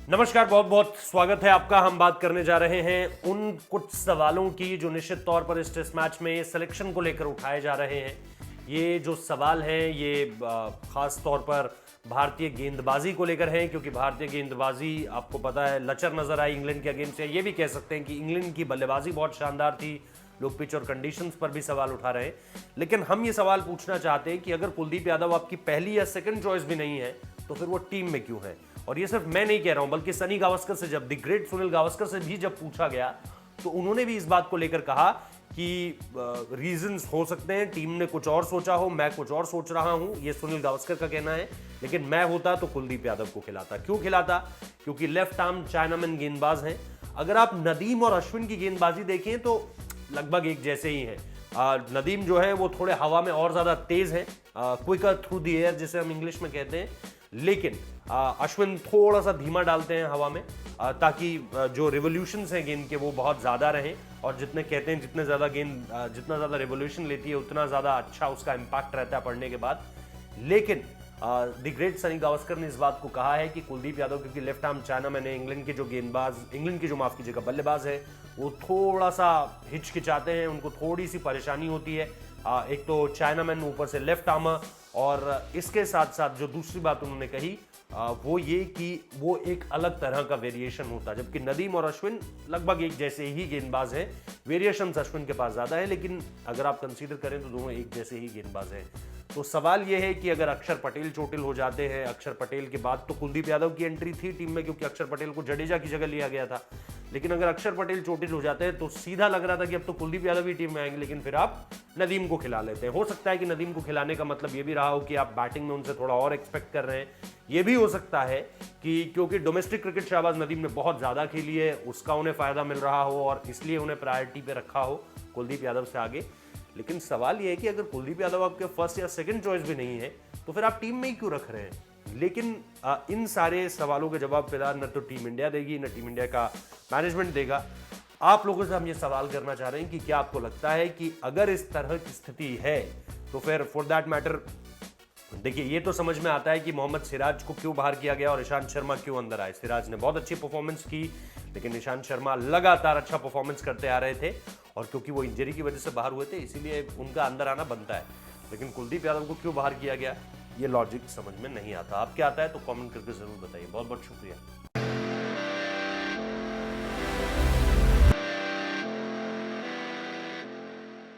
नमस्कार, बहुत बहुत स्वागत है आपका। हम बात करने जा रहे हैं उन कुछ सवालों की जो निश्चित तौर पर इस टेस्ट मैच में सिलेक्शन को लेकर उठाए जा रहे हैं। ये जो सवाल हैं ये खास तौर पर भारतीय गेंदबाजी को लेकर हैं, क्योंकि भारतीय गेंदबाजी आपको पता है लचर नजर आई इंग्लैंड के अगेंस्ट। ये भी कह सकते हैं कि इंग्लैंड की बल्लेबाजी बहुत शानदार थी। लोग पिच और कंडीशंस पर भी सवाल उठा रहे हैं, लेकिन हम ये सवाल पूछना चाहते हैं कि अगर कुलदीप यादव आपकी पहली या सेकंड चॉइस भी नहीं है तो फिर वो टीम में क्यों है। और ये सिर्फ मैं नहीं कह रहा हूं, बल्कि सनी गावस्कर से, जब द ग्रेट सुनील गावस्कर से भी जब पूछा गया तो उन्होंने भी इस बात को लेकर कहा कि रीजंस हो सकते हैं, टीम ने कुछ और सोचा हो, मैं कुछ और सोच रहा हूं, ये सुनील गावस्कर का कहना है। लेकिन मैं होता तो कुलदीप यादव को खिलाता। क्यों खिलाता? क्योंकि लेफ्ट आर्म चाइनामैन गेंदबाज हैं। अगर आप नदीम और अश्विन की गेंदबाजी देखें तो लगभग एक जैसे ही हैं। नदीम जो है वो थोड़े हवा में और ज्यादा तेज है, क्विकर थ्रू द एयर जिसे हम इंग्लिश में कहते हैं। लेकिन अश्विन थोड़ा सा धीमा डालते हैं हवा में, ताकि जो रिवोल्यूशंस हैं गेंद के वो बहुत ज़्यादा रहें। और जितने कहते हैं जितना ज़्यादा रिवोल्यूशन लेती है उतना ज़्यादा अच्छा उसका इम्पैक्ट रहता है पड़ने के बाद। लेकिन द ग्रेट सनी गावस्कर ने इस बात को कहा है कि कुलदीप यादव, क्योंकि लेफ्ट आर्म चाइनामैन है, इंग्लैंड की जो माफ कीजिएगा बल्लेबाज है, वो थोड़ा सा हिचकिचाते हैं, उनको थोड़ी सी परेशानी होती है। एक तो चाइनामैन, ऊपर से लेफ्ट आर्मर, और इसके साथ साथ जो दूसरी बात उन्होंने कही वो ये कि वो एक अलग तरह का वेरिएशन होता है। जबकि नदीम और अश्विन लगभग एक जैसे ही गेंदबाज हैं, वेरिएशन अश्विन के पास ज्यादा है, लेकिन अगर आप कंसीडर करें तो दोनों एक जैसे ही गेंदबाज हैं। तो सवाल यह है कि अगर अक्षर पटेल चोटिल हो जाते हैं, अक्षर पटेल के बाद तो कुलदीप यादव की एंट्री थी टीम में, क्योंकि अक्षर पटेल को जडेजा की जगह लिया गया था। लेकिन अगर अक्षर पटेल चोटिल हो जाते हैं तो सीधा लग रहा था कि अब तो कुलदीप यादव ही टीम में आएंगे, लेकिन फिर आप नदीम को खिला लेते हैं। हो सकता है कि नदीम को खिलाने का मतलब ये भी रहा हो कि आप बैटिंग में उनसे थोड़ा और एक्सपेक्ट कर रहे हैं। ये भी हो सकता है कि क्योंकि डोमेस्टिक क्रिकेट शहबाज नदीम ने बहुत ज्यादा खेली है, उसका उन्हें फायदा मिल रहा हो और इसलिए उन्हें प्रायोरिटी पे रखा हो कुलदीप यादव से आगे। लेकिन सवाल यह है कि अगर कुलदीप यादव आपके फर्स्ट या सेकंड चॉइस भी नहीं है तो फिर आप टीम में ही क्यों रख रहे हैं। लेकिन इन सारे सवालों के जवाब फिलहाल न तो टीम इंडिया देगी, न टीम इंडिया का मैनेजमेंट देगा। आप लोगों से हम ये सवाल करना चाह रहे हैं कि क्या आपको लगता है कि अगर इस तरह की स्थिति है तो फिर फॉर दैट मैटर, देखिए ये तो समझ में आता है कि मोहम्मद सिराज को क्यों बाहर किया गया और ईशांत शर्मा क्यों अंदर आए। सिराज ने बहुत अच्छी परफॉर्मेंस की, लेकिन ईशांत शर्मा लगातार अच्छा परफॉर्मेंस करते आ रहे थे, और क्योंकि वो इंजरी की वजह से बाहर हुए थे इसीलिए उनका अंदर आना बनता है। लेकिन कुलदीप यादव को क्यों बाहर किया गया, ये लॉजिक समझ में नहीं आता। आपके आता है तो कमेंट करके जरूर बताइए। बहुत बहुत शुक्रिया।